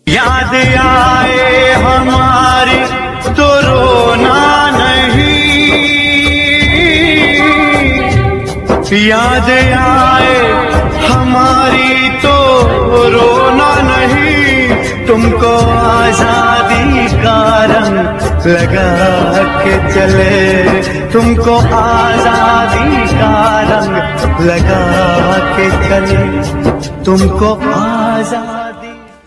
याद आए हमारी तो रोना नहीं, याद आए हमारी तो रोना नहीं। तुमको आजादी का रंग लगा के चले, तुमको आजादी का रंग लगा के चले, तुमको आजादी